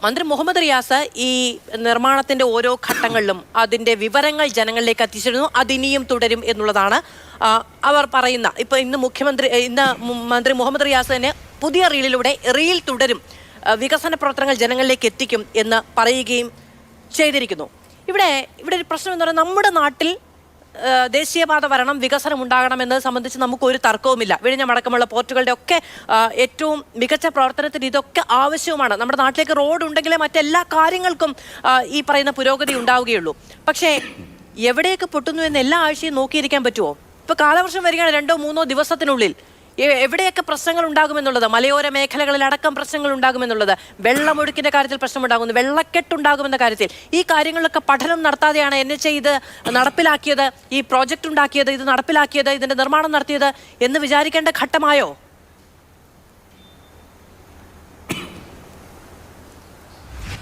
മന്ത്രി മുഹമ്മദ് റിയാസ് ഈ നിർമ്മാണത്തിന്റെ ഓരോ ഘട്ടങ്ങളിലും അതിന്റെ വിവരങ്ങൾ ജനങ്ങളിലേക്ക് എത്തിച്ചിരുന്നു. അതിനിയും തുടരും എന്നുള്ളതാണ് അവർ പറയുന്ന. ഇപ്പൊ ഇന്ന് മന്ത്രി മുഹമ്മദ് റിയാസ് തന്നെ പുതിയ റീൽ തുടരും, വികസന പ്രവർത്തനങ്ങൾ ജനങ്ങളിലേക്ക് എത്തിക്കും എന്ന് പറയുകയും ചെയ്തിരിക്കുന്നു. ഇവിടെ ഒരു പ്രശ്നം എന്ന് പറയുന്നത്, നമ്മുടെ നാട്ടിൽ ദേശീയപാത വരണം, വികസനം ഉണ്ടാകണമെന്നത് സംബന്ധിച്ച് നമുക്കൊരു തർക്കവുമില്ല. വിഴിഞ്ഞമടക്കമുള്ള പോർട്ടുകളുടെ ഒക്കെ ഏറ്റവും മികച്ച പ്രവർത്തനത്തിന് ഇതൊക്കെ ആവശ്യവുമാണ്. നമ്മുടെ നാട്ടിലേക്ക് റോഡ് ഉണ്ടെങ്കിലേ മറ്റെല്ലാ കാര്യങ്ങൾക്കും ഈ പറയുന്ന പുരോഗതി ഉണ്ടാവുകയുള്ളൂ. പക്ഷേ എവിടെയൊക്കെ പൊട്ടുന്നു എന്ന് എല്ലാ ആഴ്ചയും നോക്കിയിരിക്കാൻ പറ്റുമോ? ഇപ്പൊ കാലവർഷം വരികയാണ് 2-3 ദിവസത്തിനുള്ളിൽ. എവിടെയൊക്കെ പ്രശ്നങ്ങൾ ഉണ്ടാകുമെന്നുള്ളത്, മലയോര മേഖലകളിലടക്കം പ്രശ്നങ്ങൾ ഉണ്ടാകുമെന്നുള്ളത്, വെള്ളമൊഴുക്കിന്റെ കാര്യത്തിൽ പ്രശ്നമുണ്ടാകുന്നു, വെള്ളക്കെട്ടുണ്ടാകുമെന്ന കാര്യത്തിൽ, ഈ കാര്യങ്ങളിലൊക്കെ പഠനം നടത്താതെയാണ് NHAI ഇത് നടപ്പിലാക്കിയത്, ഈ പ്രോജക്റ്റ് ഉണ്ടാക്കിയത്, ഇത് നടപ്പിലാക്കിയത്, ഇതിന്റെ നിർമ്മാണം നടത്തിയത് എന്ന് വിചാരിക്കേണ്ട ഘട്ടമായോ?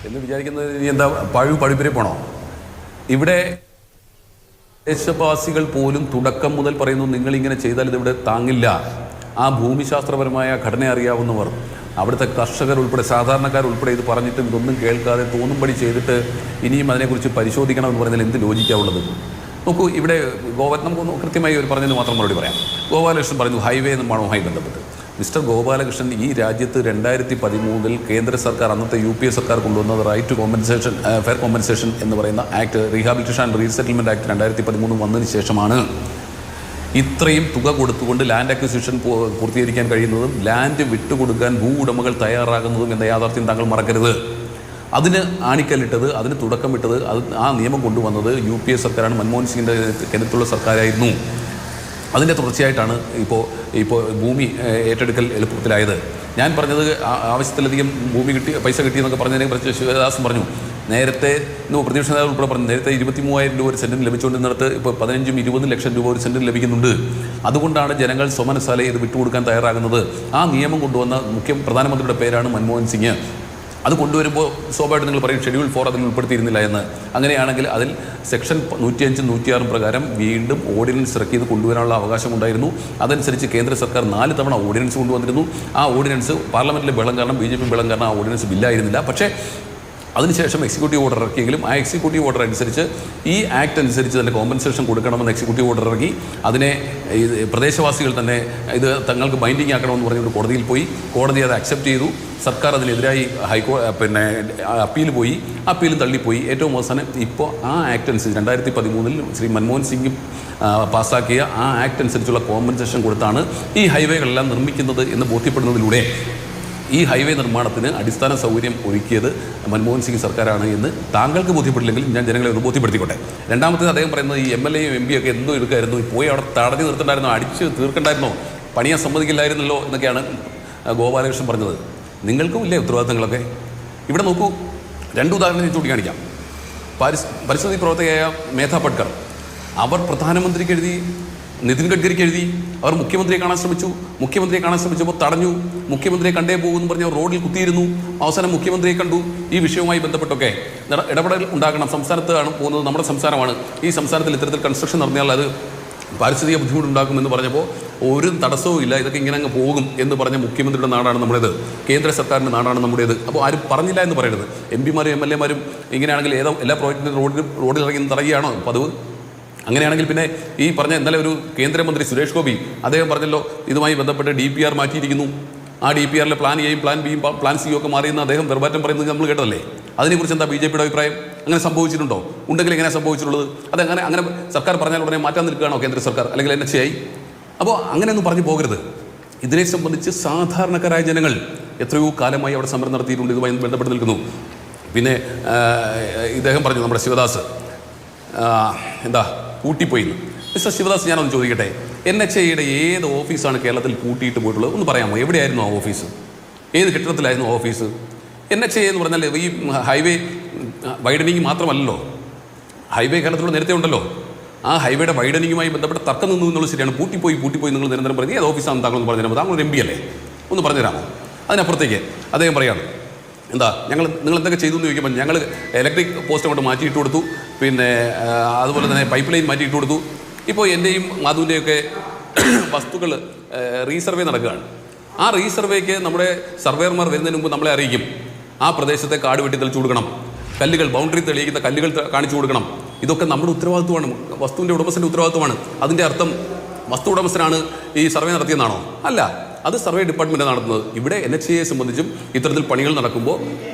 എന്ന് വിചാരിക്കുന്നത് എന്താ, പഴുപ്പിരെ പോണോ? ഇവിടെ ദേശവാസികൾ പോലും തുടക്കം മുതൽ പറയുന്നു, നിങ്ങളിങ്ങനെ ചെയ്താൽ ഇതിവിടെ താങ്ങില്ല. ആ ഭൂമിശാസ്ത്രപരമായ ഘടന അറിയാവുന്നവർ, അവിടുത്തെ കർഷകർ ഉൾപ്പെടെ, സാധാരണക്കാരുൾപ്പെടെ ഇത് പറഞ്ഞിട്ട് ഇതൊന്നും കേൾക്കാതെ തോന്നുംപടി ചെയ്തിട്ട് ഇനിയും അതിനെക്കുറിച്ച് പരിശോധിക്കണമെന്ന് പറഞ്ഞാൽ എന്ത് ലോജിക്കാവുള്ളത്? നോക്കൂ, ഇവിടെ നമുക്ക് കൃത്യമായി ഒരു പറഞ്ഞതിന് മാത്രം മറുപടി പറയാം. ഗോപാലകൃഷ്ണൻ പറഞ്ഞു ഹൈവേ നിർമ്മാണവുമായി ബന്ധപ്പെട്ട്. മിസ്റ്റർ ഗോപാലകൃഷ്ണൻ, ഈ രാജ്യത്ത് 2013 കേന്ദ്ര സർക്കാർ, അന്നത്തെ UPA സർക്കാർ കൊണ്ടുവന്നത് right to compensation, fair compensation എന്ന് പറയുന്ന act, rehabilitation and resettlement act 2013 വന്നതിന് ശേഷമാണ് ഇത്രയും തുക കൊടുത്തുകൊണ്ട് ലാൻഡ് അക്വിസിഷൻ പൂർത്തീകരിക്കാൻ കഴിയുന്നതും ലാൻഡ് വിട്ടുകൊടുക്കാൻ ഭൂ ഉടമകൾ തയ്യാറാകുന്നതും എന്ന യാഥാർത്ഥ്യം താങ്കൾ മറക്കരുത്. അതിന് ആണിക്കല്ലിട്ടത്, അതിന് തുടക്കമിട്ടത്, ആ നിയമം കൊണ്ടുവന്നത് UPA സർക്കാരാണ്, മൻമോഹൻ സിംഗിൻ്റെ കരുത്തുള്ള സർക്കാരായിരുന്നു. അതിൻ്റെ തുടർച്ചയായിട്ടാണ് ഇപ്പോൾ ഭൂമി ഏറ്റെടുക്കൽ എളുപ്പത്തിലായത്. ഞാൻ പറഞ്ഞത് ആവശ്യത്തിലധികം ഭൂമി പൈസ കിട്ടിയെന്നൊക്കെ പറഞ്ഞതിനെ കുറിച്ച് ശിവദാസും പറഞ്ഞു. നേരത്തെ പ്രതിപക്ഷ നേതാവ് ഉൾപ്പെടെ പറഞ്ഞു, നേരത്തെ 23,000 രൂപ ഒരു സെൻറ്റിന് ലഭിച്ചുകൊണ്ടിരുന്നിടത്ത് ഇപ്പോൾ 15-20 ലക്ഷം രൂപ ഒരു സെൻറ്റിന് ലഭിക്കുന്നുണ്ട്. അതുകൊണ്ടാണ് ജനങ്ങൾ സ്വമനസാലെ ഇത് വിട്ടുകൊടുക്കാൻ തയ്യാറാകുന്നത്. ആ നിയമം കൊണ്ടുവന്ന പ്രധാനമന്ത്രിയുടെ പേരാണ് മൻമോഹൻ സിംഗ്. അത് കൊണ്ടുവരുമ്പോൾ സ്വാഭാവികമായിട്ട് നിങ്ങൾ പറയും ഷെഡ്യൂൾ 4 അതിൽ ഉൾപ്പെടുത്തിയിരുന്നില്ല എന്ന്. അങ്ങനെയാണെങ്കിൽ അതിൽ സെക്ഷൻ 105, 106 പ്രകാരം വീണ്ടും ഓർഡിനൻസ് ഇറക്കി ഇത് കൊണ്ടുവരാനുള്ള അവകാശമുണ്ടായിരുന്നു. അതനുസരിച്ച് കേന്ദ്ര സർക്കാർ 4 തവണ ഓർഡിനൻസ് കൊണ്ടുവന്നിരുന്നു. ആ ഓർഡിനൻസ് പാർലമെൻറ്റിലെ ബഹളം കാരണം, BJP ബഹളം കാരണം ആ ഓർഡിനൻസ് ബില്ലായിരുന്നില്ല. പക്ഷേ അതിനുശേഷം എക്സിക്യൂട്ടീവ് ഓർഡർ ഇറക്കിയെങ്കിലും ആ എക്സിക്യൂട്ടീവ് ഓർഡർ അനുസരിച്ച്, ഈ ആക്ട് അനുസരിച്ച് തന്നെ കോമ്പൻസേഷൻ കൊടുക്കണമെന്ന് എക്സിക്യൂട്ടീവ് ഓർഡർ ഇറക്കി. അതിനെ പ്രദേശവാസികൾ തന്നെ ഇത് തങ്ങൾക്ക് ബൈൻഡിങ് ആക്കണമെന്ന് പറഞ്ഞുകൊണ്ട് കോടതിയിൽ പോയി. കോടതി അത് അക്സെപ്റ്റ് ചെയ്തു. സർക്കാർ അതിനെതിരായി അപ്പീൽ പോയി. അപ്പീലും തള്ളിപ്പോയി. ഏറ്റവും അവസാനം ഇപ്പോൾ ആ ആക്ട് അനുസരിച്ച് 2013 ശ്രീ മൻമോഹൻ സിംഗ് പാസ്സാക്കിയ ആ ആക്ട് അനുസരിച്ചുള്ള കോമ്പൻസേഷൻ കൊടുത്താണ് ഈ ഹൈവേകളെല്ലാം നിർമ്മിക്കുന്നത് എന്ന് ബോധ്യപ്പെടുന്നതിലൂടെ ഈ ഹൈവേ നിർമ്മാണത്തിന് അടിസ്ഥാന സൗകര്യം ഒരുക്കിയത് മൻമോഹൻ സിംഗ് സർക്കാരാണ് എന്ന് താങ്കൾക്ക് ബോധ്യപ്പെട്ടില്ലെങ്കിലും ഞാൻ ജനങ്ങളെ ഒന്ന് ബോധ്യപ്പെടുത്തിക്കോട്ടെ. രണ്ടാമത്തേത് അദ്ദേഹം പറയുന്നത് ഈ MLA യും MP ഒക്കെ എന്തോ എടുക്കായിരുന്നു, പോയി അവിടെ തടഞ്ഞു നിർത്തണ്ടായിരുന്നോ, അടിച്ച് തീർക്കണ്ടായിരുന്നോ, പണിയാൻ സമ്മതിക്കില്ലായിരുന്നല്ലോ എന്നൊക്കെയാണ് ഗോപാലകൃഷ്ണൻ പറഞ്ഞത്. നിങ്ങൾക്കും ഇല്ലേ ഉത്തരവാദിത്തങ്ങളൊക്കെ? ഇവിടെ നോക്കൂ, 2 ഉദാഹരണം ഞാൻ ചൂണ്ടിക്കാണിക്കാം. പരിസ്ഥിതി പ്രവർത്തകയായ മേധാ പട്കർ, അവർ പ്രധാനമന്ത്രിക്ക് എഴുതി, നിതിൻ ഗഡ്കരിക്ക് എഴുതി, അവർ മുഖ്യമന്ത്രിയെ കാണാൻ ശ്രമിച്ചു. മുഖ്യമന്ത്രിയെ കാണാൻ ശ്രമിച്ചപ്പോൾ തടഞ്ഞു. മുഖ്യമന്ത്രിയെ കണ്ടേ പോകുമെന്ന് പറഞ്ഞ് റോഡിൽ കുത്തിയിരുന്നു. അവസാനം മുഖ്യമന്ത്രിയെ കണ്ടു. ഈ വിഷയവുമായി ബന്ധപ്പെട്ടൊക്കെ ഇടപെടൽ ഉണ്ടാകണം. സംസ്ഥാനത്താണ് പോകുന്നത്, നമ്മുടെ സംസ്ഥാനമാണ്. ഈ സംസ്ഥാനത്തിൽ ഇത്തരത്തിൽ കൺസ്ട്രക്ഷൻ നടത്തിയാൽ അത് പാരിസ്ഥിതിക ബുദ്ധിമുട്ടുണ്ടാക്കുമെന്ന് പറഞ്ഞപ്പോൾ ഒരു തടസ്സവും ഇല്ല, ഇതൊക്കെ ഇങ്ങനെ അങ്ങ് പോകും എന്ന് പറഞ്ഞ മുഖ്യമന്ത്രിയുടെ നാടാണ് നമ്മുടേത്, കേന്ദ്ര സർക്കാരിൻ്റെ നാടാണ് നമ്മുടേത്. അപ്പോൾ ആരും പറഞ്ഞില്ല എന്ന് പറയരുത്. MP മാരും MLA മാരും ഇങ്ങനെയാണെങ്കിൽ എല്ലാ പ്രോജക്റ്റിനും റോഡിൽ ഇറങ്ങി തടയുകയാണോ പതിവ്? അങ്ങനെയാണെങ്കിൽ പിന്നെ ഈ പറഞ്ഞ ഇന്നലെ ഒരു കേന്ദ്രമന്ത്രി സുരേഷ് ഗോപി അദ്ദേഹം പറഞ്ഞല്ലോ, ഇതുമായി ബന്ധപ്പെട്ട് DPR മാറ്റിയിരിക്കുന്നു. ആ DPRലെ പ്ലാൻ Aയും പ്ലാൻ Bയും പ്ലാൻ C ഒക്കെ മാറിയെന്ന് അദ്ദേഹം വെർബാറ്റം പറയുന്നത് നമ്മൾ കേട്ടതല്ലേ? അതിനെക്കുറിച്ച് എന്താ BJPയുടെ അഭിപ്രായം? അങ്ങനെ സംഭവിച്ചിട്ടുണ്ടോ? ഉണ്ടെങ്കിൽ എങ്ങനെ സംഭവിച്ചിട്ടുള്ളത്? അങ്ങനെ സർക്കാർ പറഞ്ഞാൽ ഉടനെ മാറ്റാൻ നിൽക്കുകയാണോ കേന്ദ്ര സർക്കാർ അല്ലെങ്കിൽ NHAI? അപ്പോൾ അങ്ങനെയൊന്നും പറഞ്ഞു പോകരുത്. ഇതിനെ സംബന്ധിച്ച് സാധാരണക്കാരായ ജനങ്ങൾ എത്രയോ കാലമായി അവിടെ സമരം നടത്തിയിട്ടുണ്ട്, ഇതുമായി ബന്ധപ്പെട്ട് നിൽക്കുന്നു. പിന്നെ ഇദ്ദേഹം പറഞ്ഞു, നമ്മുടെ ശിവദാസ് എന്താ പൂട്ടിപ്പോയിന്ന്. മിസ്റ്റർ ശിവദാസ്, ഞാനൊന്ന് ചോദിക്കട്ടെ, NHAIയുടെ ഏത് ഓഫീസാണ് കേരളത്തിൽ പൂട്ടിയിട്ട് പോയിട്ടുള്ളത്? ഒന്ന് പറയാമോ? എവിടെയായിരുന്നു ആ ഓഫീസ്? ഏത് കെട്ടിടത്തിലായിരുന്നു ആ ഓഫീസ്? NHAI എന്ന് പറഞ്ഞാൽ ഈ ഹൈവേ വൈഡനിങ് മാത്രമല്ലല്ലോ, ഹൈവേ കേരളത്തിൽ നേരത്തെ ഉണ്ടല്ലോ. ആ ഹൈവേയുടെ വൈഡനിങ്ങുമായി ബന്ധപ്പെട്ട തർക്കം നിന്നു എന്നുള്ളത് ശരിയാണ്. പൂട്ടിപ്പോയി നിങ്ങൾ നിരന്തരം പറയുന്നത് ഏത് ഓഫീസാണെന്ന് താങ്കളൊന്ന് പറഞ്ഞു തരാമോ? താങ്കൾ ഒരു MP അല്ലേ, ഒന്ന് പറഞ്ഞു തരാമോ? അതിനപ്പുറത്തേക്ക് അദ്ദേഹം പറയാണ്, എന്താ നിങ്ങൾ എന്തൊക്കെ ചെയ്തു എന്ന് ചോദിക്കുമ്പോൾ ഞങ്ങൾ ഇലക്ട്രിക് പോസ്റ്റ് അങ്ങോട്ട് മാറ്റിയിട്ട് കൊടുത്തു, പിന്നെ അതുപോലെ തന്നെ പൈപ്പ് ലൈൻ മാറ്റിയിട്ട് കൊടുത്തു. ഇപ്പോൾ എൻ്റെയും മാധുവിൻ്റെയൊക്കെ വസ്തുക്കൾ റീസർവേ നടക്കുകയാണ്. ആ റീസർവേക്ക് നമ്മുടെ സർവേയർമാർ വരുന്നതിന് മുമ്പ് നമ്മളെ അറിയിക്കും. ആ പ്രദേശത്തെ കാട് വെട്ടി തെളിച്ചു കൊടുക്കണം, കല്ലുകൾ ബൗണ്ടറി തെളിയിക്കുന്ന കല്ലുകൾ കാണിച്ചു കൊടുക്കണം. ഇതൊക്കെ നമ്മുടെ ഉത്തരവാദിത്വമാണ്, വസ്തുവിൻ്റെ ഉടമസ്ഥൻ്റെ ഉത്തരവാദിത്വമാണ്. അതിൻ്റെ അർത്ഥം വസ്തു ഉടമസ്ഥനാണ് ഈ സർവേ നടത്തിയെന്നാണോ? അല്ല, അത് സർവേ ഡിപ്പാർട്ട്മെൻറ്റ് നടത്തുന്നത്. ഇവിടെ NHAയെ സംബന്ധിച്ചും ഇത്തരത്തിൽ പണികൾ നടക്കുമ്പോൾ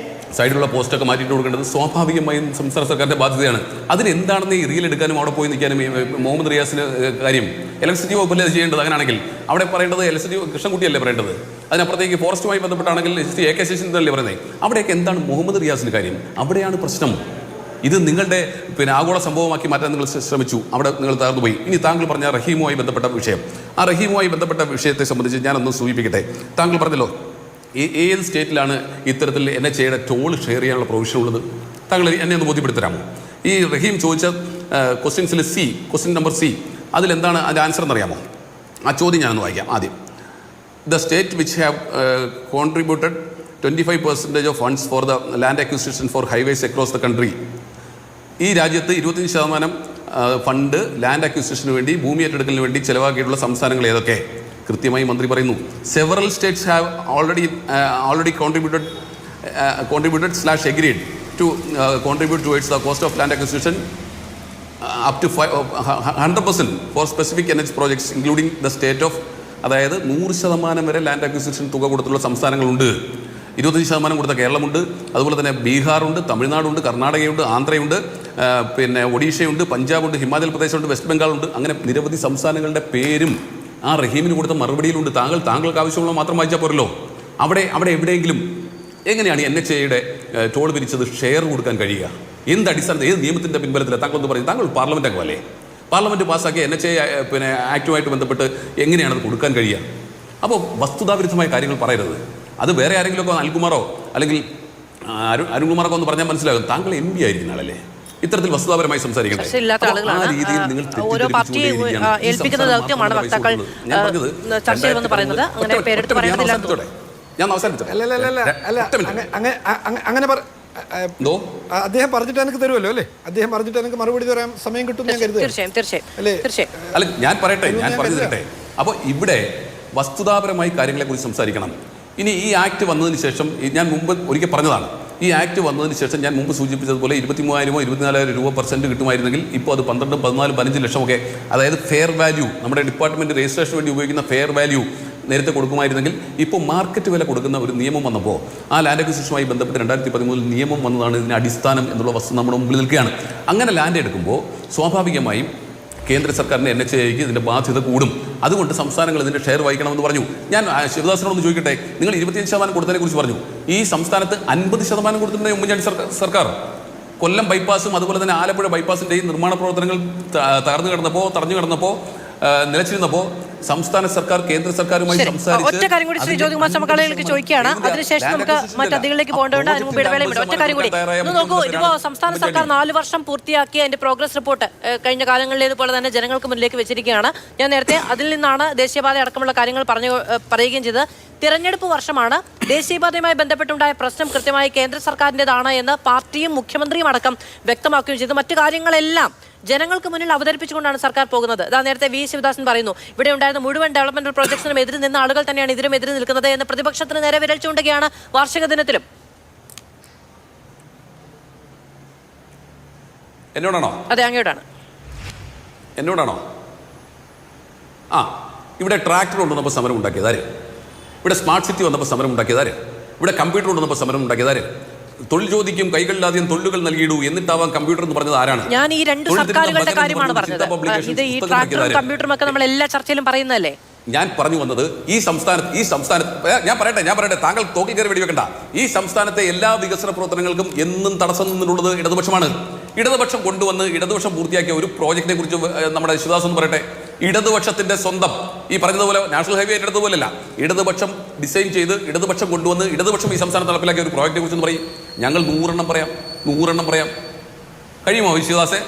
സൈഡിലുള്ള പോസ്റ്റൊക്കെ മാറ്റിയിട്ട് കൊടുക്കേണ്ടത് സ്വാഭാവികമായും സംസ്ഥാന സർക്കാരിൻ്റെ ബാധ്യതയാണ്. അതിനെന്താണെന്ന് ഈ റീൽ എടുക്കാനും അവിടെ പോയി നിൽക്കാനും മുഹമ്മദ് റിയാസിന് കാര്യം? ഇലക്ട്രിസിറ്റി വകുപ്പല്ലേ അത് ചെയ്യേണ്ടത്? അങ്ങനെയാണെങ്കിൽ അവിടെ പറയേണ്ടത് ഇലക്ട്രിസിറ്റി കൃഷ്ണൻകുട്ടിയല്ലേ പറയേണ്ടത്? അതിനപ്പുറത്തേക്ക് ഫോറസ്റ്റുമായി ബന്ധപ്പെട്ടാണെങ്കിൽ AK ശശീന്ദ്രനല്ലേ പറയുന്നത്? അവിടെയൊക്കെ എന്താണ് മുഹമ്മദ് റിയാസിന് കാര്യം? അവിടെയാണ് പ്രശ്നം. ഇത് നിങ്ങളുടെ ആഗോള സംഭവമാക്കി മാറ്റാൻ നിങ്ങൾ ശ്രമിച്ചു, അവിടെ നിങ്ങൾ തകർന്നുപോയി. ഇനി താങ്കൾ പറഞ്ഞ റഹീമുമായി ബന്ധപ്പെട്ട വിഷയം, ആ റഹീമുമായി ബന്ധപ്പെട്ട വിഷയത്തെ സംബന്ധിച്ച് ഞാനൊന്ന് സൂചിപ്പിക്കട്ടെ. താങ്കൾ പറഞ്ഞല്ലോ ഏത് സ്റ്റേറ്റിലാണ് ഇത്തരത്തിൽ NHAയുടെ ടോൾ ഷെയർ ചെയ്യാനുള്ള പ്രൊവിഷൻ ഉള്ളത്? താങ്കൾ എന്നെ ഒന്ന് ബോധ്യപ്പെടുത്തരാമോ? ഈ റഹീം ചോദിച്ച ക്വസ്റ്റ്യൻസിൽ ക്വസ്റ്റ്യൻ നമ്പർ C, അതിലെന്താണ് അതിൻ്റെ ആൻസർ എന്നറിയാമോ? ആ ചോദ്യം ഞാനൊന്ന് വായിക്കാം ആദ്യം. The state which have contributed 25% of funds for the land acquisition for highways across the country. ഈ രാജ്യത്ത് 25% ഫണ്ട് ലാൻഡ് അക്വിസിഷന് വേണ്ടി, ഭൂമി ഏറ്റെടുക്കലിന് വേണ്ടി ചെലവാക്കിയിട്ടുള്ള സംസ്ഥാനങ്ങൾ ഏതൊക്കെ? കൃത്യമായി മന്ത്രി പറയുന്നു. Several States have already contributed / agreed to contribute towards the cost of land acquisition up to 100% for specific NH projects including the state of, അതായത് 100% വരെ ലാൻഡ് അക്വിസിഷൻ തുക കൊടുത്തുള്ള സംസ്ഥാനങ്ങളുണ്ട്. 25% കൊടുത്ത കേരളമുണ്ട്, അതുപോലെ തന്നെ ബീഹാറുണ്ട്, തമിഴ്നാടുണ്ട്, കർണാടകയുണ്ട്, ആന്ധ്രയുണ്ട്, ഒഡീഷയുണ്ട്, പഞ്ചാബുണ്ട്, ഹിമാചൽ പ്രദേശുണ്ട്, വെസ്റ്റ് ബംഗാളുണ്ട്. അങ്ങനെ നിരവധി സംസ്ഥാനങ്ങളുടെ പേരും ആ റഹീമിന് കൊടുത്ത മറുപടിയിലുണ്ട്. താങ്കൾക്ക് ആവശ്യമുള്ള മാത്രം വായിച്ചാൽ പോരല്ലോ. അവിടെ എവിടെയെങ്കിലും എങ്ങനെയാണ് NHAയുടെ ടോൾ പിരിച്ചത് ഷെയർ കൊടുക്കാൻ കഴിയുക? എന്ത് അടിസ്ഥാനത്തിൽ, ഏത് നിയമത്തിൻ്റെ പിൻബലത്തിലാണ്? താങ്കളൊന്ന് പറയും. താങ്കൾ പാർലമെൻ്റ് അംഗമല്ലേ? പാർലമെൻറ്റ് പാസ്സാക്കിയ NHA ആക്റ്റുമായിട്ട് ബന്ധപ്പെട്ട് എങ്ങനെയാണത് കൊടുക്കാൻ കഴിയുക? അപ്പോൾ വസ്തുതാവിരുദ്ധമായ കാര്യങ്ങൾ പറയരുത്. അത് വേറെ ആരെങ്കിലുമൊക്കെ അനിൽകുമാറോ അല്ലെങ്കിൽ അരുൺകുമാറൊക്കെ ഒന്ന് പറഞ്ഞാൽ മനസ്സിലാകും. താങ്കൾ MP ആയിരിക്കുന്ന ആളല്ലേ, ഇത്തരത്തിൽ വസ്തുതാപരമായി സംസാരിക്കണ്ടേ? ആ രീതിയിൽ നിങ്ങൾ ഓരോ പാർട്ടിയെ ഏൽപ്പിക്കുന്ന ദൗത്യമാണ് വക്താക്കൾ ചർച്ചയിൽ വന്ന് പറയുന്നത്. അങ്ങനെ പേരെടുത്ത് പറയുന്നില്ല. ഞാൻ അവസാനിപ്പിച്ചു. അങ്ങനെ അദ്ദേഹം പറഞ്ഞിട്ട് എനിക്ക് തരുമല്ലോ അല്ലേ? അദ്ദേഹം പറഞ്ഞിട്ട് എനിക്ക് മറുപടി തരാൻ സമയം കിട്ടും ഞാൻ കരുതുന്നു. തീർച്ചയായും. അല്ല, ഞാൻ പറഞ്ഞു തരട്ടെ. അപ്പോൾ ഇവിടെ വസ്തുതാപരമായി കാര്യങ്ങളെക്കുറിച്ച് സംസാരിക്കണം. ഇനി ഈ ആക്ട് വന്നതിന് ശേഷം, ഞാൻ മുമ്പ് ഒരിക്കൽ പറഞ്ഞതാണ്, ഈ ആക്ട് വന്നതിന് ശേഷം ഞാൻ മുമ്പ് സൂചിപ്പിച്ചതുപോലെ 23,000 24,000 രൂപ % കിട്ടുമായിരുന്നെങ്കിൽ ഇപ്പോൾ അത് 12, 14, 15 ലക്ഷമൊക്കെ, അതായത് ഫെയർ വാല്യൂ, നമ്മുടെ ഡിപ്പാർട്ട്മെൻറ്റ് രജിസ്ട്രേഷന് വേണ്ടി ഉപയോഗിക്കുന്ന ഫെയർ വാല്യൂ നേരത്തെ കൊടുക്കുമായിരുന്നെങ്കിൽ ഇപ്പോൾ മാർക്കറ്റ് വില കൊടുക്കുന്ന ഒരു നിയമം വന്നപ്പോൾ ആ ലാൻഡ് അക്വിസിഷനുമായി ബന്ധപ്പെട്ട് 2013 നിയമം വന്നതാണ് ഇതിന് അടിസ്ഥാനം എന്നുള്ള വസ്തു നമ്മുടെ മുമ്പിൽ നിൽക്കുകയാണ്. അങ്ങനെ ലാൻഡ് എടുക്കുമ്പോൾ സ്വാഭാവികമായും കേന്ദ്ര സർക്കാരിൻ്റെ NHAയ്ക്ക് ഇതിൻ്റെ ബാധ്യത കൂടും. അതുകൊണ്ട് സംസ്ഥാനങ്ങൾ ഇതിൻ്റെ ഷെയർ വഹിക്കണമെന്ന് പറഞ്ഞു. ഞാൻ ശിവദാസനോട് ചോദിക്കട്ടെ, നിങ്ങൾ 25% കൊടുത്തതിനെ കുറിച്ച് പറഞ്ഞു. ഈ സംസ്ഥാനത്ത് 50% കൊടുത്തിട്ടുണ്ടെങ്കിൽ ഉമ്മൻചാണ്ടി സർക്കാർ കൊല്ലം ബൈപ്പാസും അതുപോലെ തന്നെ ആലപ്പുഴ ബൈപ്പാസിൻ്റെയും നിർമ്മാണ പ്രവർത്തനങ്ങൾ തടഞ്ഞു കിടന്നപ്പോൾ നിലച്ചിരുന്നപ്പോൾ സംസ്ഥാന സർക്കാർ കേന്ദ്ര സർക്കാരുമായി ഒറ്റ കാര്യം കൂടി ശ്രീ ജ്യോതികുമാർ ചമക്കാലയിലേക്ക് ചോദിക്കുകയാണ്. അതിനുശേഷം നമുക്ക് മറ്റതിലേക്ക് പോകേണ്ടതുണ്ട്. അതിന് മുമ്പ് ഇടവേളയുണ്ട്. ഒറ്റ കാര്യം കൂടി നോക്കൂ. ഇപ്പോൾ സംസ്ഥാന സർക്കാർ 4 വർഷം പൂർത്തിയാക്കിയ അതിന്റെ പ്രോഗ്രസ് റിപ്പോർട്ട് കഴിഞ്ഞ കാലങ്ങളിലേതുപോലെ തന്നെ ജനങ്ങൾക്ക് മുന്നിലേക്ക് വെച്ചിരിക്കുകയാണ്. ഞാൻ നേരത്തെ അതിൽ നിന്നാണ് ദേശീയപാത അടക്കമുള്ള കാര്യങ്ങൾ പറയുകയും ചെയ്തത്. തിരഞ്ഞെടുപ്പ് വർഷമാണ്. ദേശീയപാതയുമായി ബന്ധപ്പെട്ടുണ്ടായ പ്രശ്നം കൃത്യമായി കേന്ദ്ര സർക്കാരിൻ്റെതാണ് എന്ന് പാർട്ടിയും മുഖ്യമന്ത്രിയും അടക്കം വ്യക്തമാക്കുകയും ചെയ്തു. മറ്റു കാര്യങ്ങളെല്ലാം ജനങ്ങൾക്ക് മുന്നിൽ അവതരിപ്പിച്ചുകൊണ്ടാണ് സർക്കാർ പോകുന്നത്. അതാ നേരത്തെ V ശിവദാസൻ പറയുന്നു, ഇവിടെ ഉണ്ടായിരുന്ന മുഴുവൻ ഡെവലപ്മെന്റൽ പ്രോജക്ട്സിനും എതിരെ നിന്ന ആളുകൾ തന്നെയാണ് ഇതിനും എതിരെ നിൽക്കുന്നത് എന്ന് പ്രതിപക്ഷത്തിന് നേരെ വിരൽ ചൂണ്ടുകയാണ് വാർഷിക ദിനത്തിലും. എന്നോടാണോ? അതെ, അങ്ങോട്ടാണ്. എന്നോടാണോ? ഇവിടെ ട്രാക്ടർ കൊണ്ടുവന്നപ്പോൾ സമരം ഉണ്ടാക്കിയതാര്? ഇവിടെ സ്മാർട്ട് സിറ്റി വന്നപ്പോൾ സമരം ഉണ്ടാക്കിയതാര്? ഇവിടെ കമ്പ്യൂട്ടർ കൊണ്ടുവന്നപ്പോൾ സമരം ഉണ്ടാക്കിയതാര്? തൊഴിൽ ചോദിക്കും കൈകളിലാദ്യം തൊഴിലുകൾ നൽകിയിടൂ എന്നിട്ടാവാം കമ്പ്യൂട്ടർ എന്ന് പറഞ്ഞത് ആരാണ്? ഞാൻ ഈ 2 സർക്കാരുകളുടെ കാര്യമാണ് പറഞ്ഞത്. ഇത് ഈ ട്രാക്ടറും കമ്പ്യൂട്ടറും ഒക്കെ നമ്മൾ എല്ലാ ചർച്ചയിലും പറയുന്നതല്ലേ? ഞാൻ പറഞ്ഞു വന്നത് ഈ സംസ്ഥാനത്ത് ഞാൻ പറയട്ടെ, താങ്കൾ തോക്കിൽ കയറി വെടിവെക്കണ്ട. ഈ സംസ്ഥാനത്തെ എല്ലാ വികസന പ്രവർത്തനങ്ങൾക്കും എന്നും തടസ്സം നിന്നുള്ളത് ഇടതുപക്ഷമാണ്. ഇടതുപക്ഷം കൊണ്ടുവന്ന് ഇടതുപക്ഷം പൂർത്തിയാക്കിയ ഒരു പ്രോജക്റ്റിനെ കുറിച്ച് നമ്മുടെ ശിവദാസ് എന്ന് പറയട്ടെ. ഇടതുപക്ഷത്തിന്റെ സ്വന്തം, ഈ പറഞ്ഞതുപോലെ നാഷണൽ ഹൈവേ ഏറ്റെടുത്തതുപോലെയല്ല, ഇടതുപക്ഷം ഡിസൈൻ ചെയ്ത് ഇടതുപക്ഷം കൊണ്ടുവന്ന് ഇടതുപക്ഷം ഈ സംസ്ഥാനത്ത് നടപ്പിലാക്കിയ ഒരു പ്രോജക്റ്റിനെ കുറിച്ച് പറയും. ഞങ്ങൾ 100 എണ്ണം പറയാം. കഴിയുമോ ശിവദാസെ?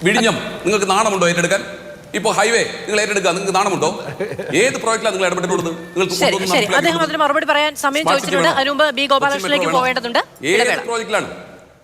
വിഴിഞ്ഞം നിങ്ങൾക്ക് നാണമുണ്ടോ ഏറ്റെടുക്കാൻ? ഇപ്പോൾ ഹൈവേ നിങ്ങൾ ഏറ്റെടുക്കുക, നിങ്ങൾക്ക് നാണമുണ്ടോ? ഏത് പ്രോജക്റ്റിലാണ് നിങ്ങൾ ഇടപെട്ടിട്ടുള്ളത്? അദ്ദേഹം അതിന് മറുപടി പറയാൻ സമയം ചോദിച്ചിട്ടുണ്ട്. അതിന് മുമ്പ് B ഗോപാലകൃഷ്ണനിലേക്ക് പോകേണ്ടതുണ്ട്. ഏത് പ്രോജക്റ്റിലാണ്?